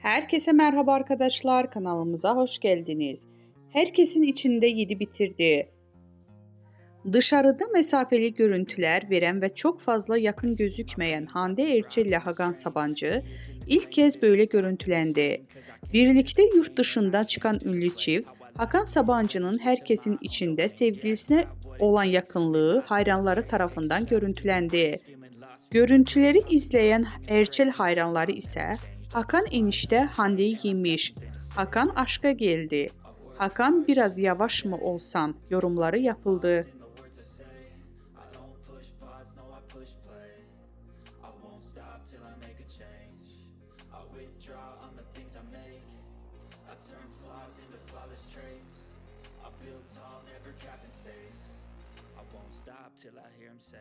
Herkese merhaba arkadaşlar, kanalımıza hoş geldiniz. Herkesin içinde yedi bitirdi. Dışarıda mesafeli görüntüler veren ve çok fazla yakın gözükmeyen Hande Erçel ile Hakan Sabancı ilk kez böyle görüntülendi. Birlikte yurt dışından çıkan ünlü çift, Hakan Sabancı'nın herkesin içinde sevgilisine olan yakınlığı hayranları tarafından görüntülendi. Görüntüleri izleyen Erçel hayranları ise Hakan enişte Hande'yi yemiş. Hakan aşka geldi. Hakan biraz yavaş mı olsan yorumları yapıldı. Stop till I hear him say